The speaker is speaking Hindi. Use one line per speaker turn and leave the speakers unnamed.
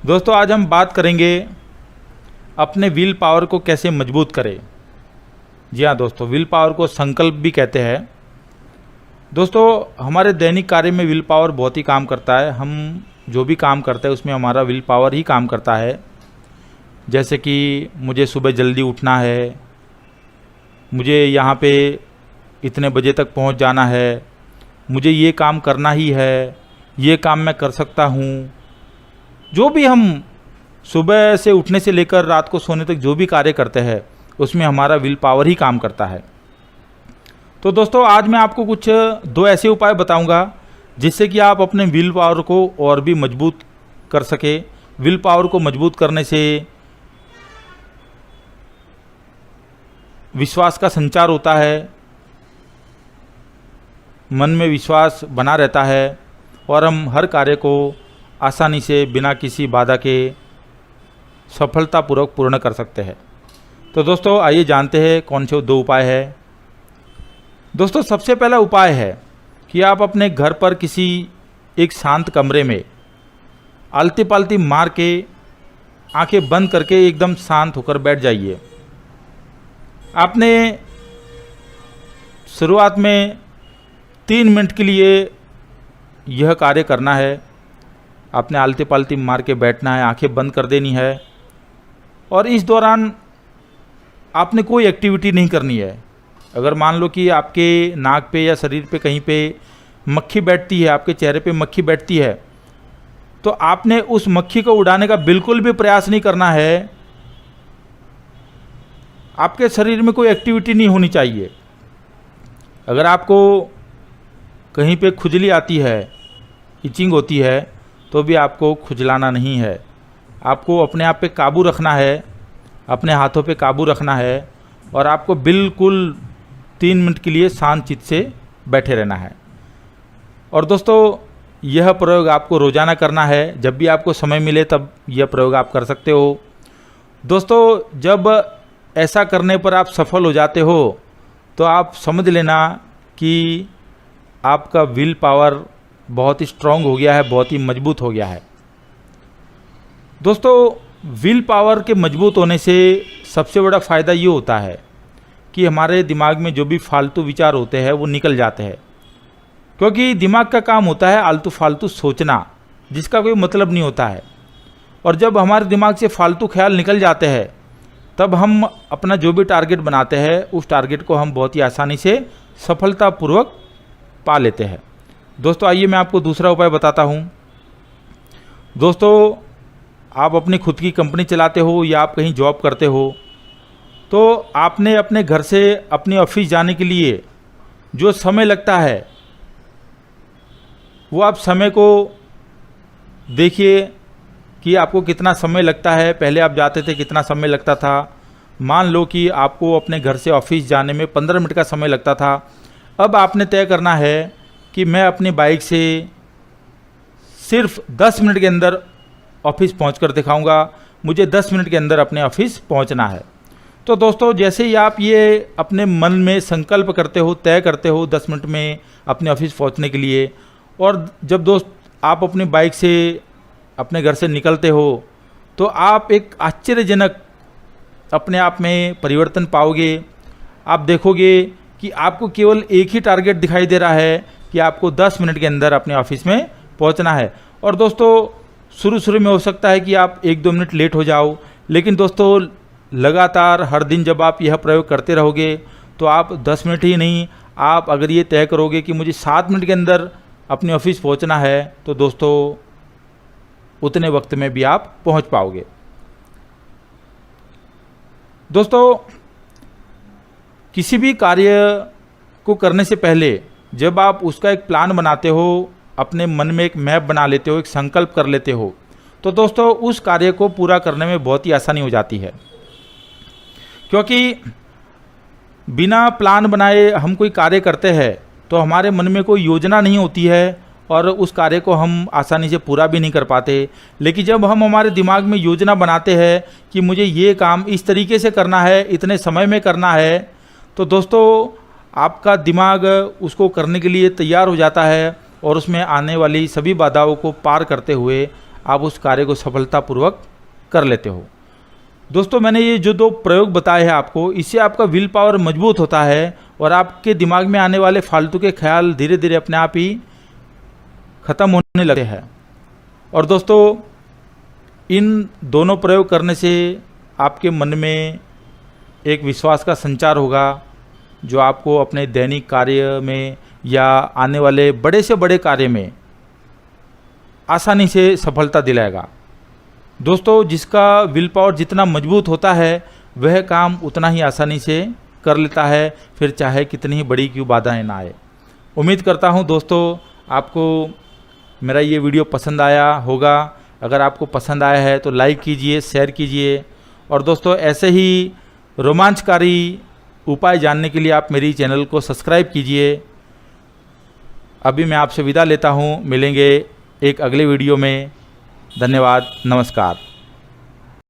दोस्तों आज हम बात करेंगे अपने विल पावर को कैसे मजबूत करें। जी हाँ दोस्तों, विल पावर को संकल्प भी कहते हैं। दोस्तों हमारे दैनिक कार्य में विल पावर बहुत ही काम करता है। हम जो भी काम करते हैं उसमें हमारा विल पावर ही काम करता है। जैसे कि मुझे सुबह जल्दी उठना है, मुझे यहाँ पे इतने बजे तक पहुँच जाना है, मुझे ये काम करना ही है, ये काम मैं कर सकता हूँ। जो भी हम सुबह से उठने से लेकर रात को सोने तक जो भी कार्य करते हैं उसमें हमारा विल पावर ही काम करता है। तो दोस्तों आज मैं आपको कुछ दो ऐसे उपाय बताऊंगा जिससे कि आप अपने विल पावर को और भी मजबूत कर सके। विल पावर को मजबूत करने से विश्वास का संचार होता है, मन में विश्वास बना रहता है और हम हर कार्य को आसानी से बिना किसी बाधा के सफलतापूर्वक पूर्ण कर सकते हैं। तो दोस्तों आइए जानते हैं कौन से दो उपाय है। दोस्तों सबसे पहला उपाय है कि आप अपने घर पर किसी एक शांत कमरे में आलती पालती मार के आंखें बंद करके एकदम शांत होकर बैठ जाइए। आपने शुरुआत में 3 मिनट के लिए यह कार्य करना है। आपने आलती पालती मार के बैठना है, आंखें बंद कर देनी है और इस दौरान आपने कोई एक्टिविटी नहीं करनी है। अगर मान लो कि आपके नाक पे या शरीर पे कहीं पे मक्खी बैठती है, आपके चेहरे पे मक्खी बैठती है, तो आपने उस मक्खी को उड़ाने का बिल्कुल भी प्रयास नहीं करना है। आपके शरीर में कोई एक्टिविटी नहीं होनी चाहिए। अगर आपको कहीं पे खुजली आती है, इचिंग होती है, तो भी आपको खुजलाना नहीं है। आपको अपने आप पे काबू रखना है, अपने हाथों पे काबू रखना है और आपको बिल्कुल 3 मिनट के लिए शांत चित्त से बैठे रहना है। और दोस्तों यह प्रयोग आपको रोज़ाना करना है। जब भी आपको समय मिले तब यह प्रयोग आप कर सकते हो। दोस्तों जब ऐसा करने पर आप सफल हो जाते हो तो आप समझ लेना कि आपका विल पावर बहुत ही स्ट्रांग हो गया है, बहुत ही मजबूत हो गया है। दोस्तों विल पावर के मजबूत होने से सबसे बड़ा फ़ायदा ये होता है कि हमारे दिमाग में जो भी फालतू विचार होते हैं वो निकल जाते हैं। क्योंकि दिमाग का काम होता है आलतू फालतू सोचना, जिसका कोई मतलब नहीं होता है। और जब हमारे दिमाग से फालतू ख्याल निकल जाते हैं तब हम अपना जो भी टारगेट बनाते हैं उस टारगेट को हम बहुत ही आसानी से सफलतापूर्वक पा लेते हैं। दोस्तों आइए मैं आपको दूसरा उपाय बताता हूँ। दोस्तों आप अपनी खुद की कंपनी चलाते हो या आप कहीं जॉब करते हो, तो आपने अपने घर से अपने ऑफिस जाने के लिए जो समय लगता है वो आप समय को देखिए कि आपको कितना समय लगता है। पहले आप जाते थे कितना समय लगता था। मान लो कि आपको अपने घर से ऑफिस जाने में 15 मिनट का समय लगता था। अब आपने तय करना है कि मैं अपनी बाइक से सिर्फ 10 मिनट के अंदर ऑफिस पहुंच कर दिखाऊँगा। मुझे 10 मिनट के अंदर अपने ऑफिस पहुंचना है। तो दोस्तों जैसे ही आप ये अपने मन में संकल्प करते हो, तय करते हो 10 मिनट में अपने ऑफिस पहुंचने के लिए, और जब दोस्त आप अपनी बाइक से अपने घर से निकलते हो तो आप एक आश्चर्यजनक अपने आप में परिवर्तन पाओगे। आप देखोगे कि आपको केवल एक ही टारगेट दिखाई दे रहा है कि आपको 10 मिनट के अंदर अपने ऑफिस में पहुंचना है। और दोस्तों शुरू में हो सकता है कि आप 1-2 मिनट लेट हो जाओ, लेकिन दोस्तों लगातार हर दिन जब आप यह प्रयोग करते रहोगे तो आप 10 मिनट ही नहीं, आप अगर ये तय करोगे कि मुझे 7 मिनट के अंदर अपने ऑफिस पहुंचना है, तो दोस्तों उतने वक्त में भी आप पहुंच पाओगे। दोस्तों किसी भी कार्य को करने से पहले जब आप उसका एक प्लान बनाते हो, अपने मन में एक मैप बना लेते हो, एक संकल्प कर लेते हो, तो दोस्तों उस कार्य को पूरा करने में बहुत ही आसानी हो जाती है। क्योंकि बिना प्लान बनाए हम कोई कार्य करते हैं तो हमारे मन में कोई योजना नहीं होती है और उस कार्य को हम आसानी से पूरा भी नहीं कर पाते। लेकिन जब हम हमारे दिमाग में योजना बनाते हैं कि मुझे ये काम इस तरीके से करना है, इतने समय में करना है, तो दोस्तों आपका दिमाग उसको करने के लिए तैयार हो जाता है और उसमें आने वाली सभी बाधाओं को पार करते हुए आप उस कार्य को सफलतापूर्वक कर लेते हो। दोस्तों, मैंने ये जो 2 प्रयोग बताए हैं आपको, इससे आपका विल पावर मजबूत होता है और आपके दिमाग में आने वाले फालतू के ख्याल धीरे धीरे अपने आप ही ख़त्म होने लगते हैं। और दोस्तों, इन दोनों प्रयोग करने से आपके मन में एक विश्वास का संचार होगा, जो आपको अपने दैनिक कार्य में या आने वाले बड़े से बड़े कार्य में आसानी से सफलता दिलाएगा। दोस्तों, जिसका विल पावर जितना मजबूत होता है वह काम उतना ही आसानी से कर लेता है, फिर चाहे कितनी ही बड़ी क्यों बाधाएं ना आए। उम्मीद करता हूं दोस्तों आपको मेरा ये वीडियो पसंद आया होगा। अगर आपको पसंद आया है तो लाइक कीजिए, शेयर कीजिए। और दोस्तों, ऐसे ही रोमांचकारी उपाय जानने के लिए आप मेरी चैनल को सब्सक्राइब कीजिए। अभी मैं आपसे विदा लेता हूँ, मिलेंगे एक अगले वीडियो में। धन्यवाद, नमस्कार।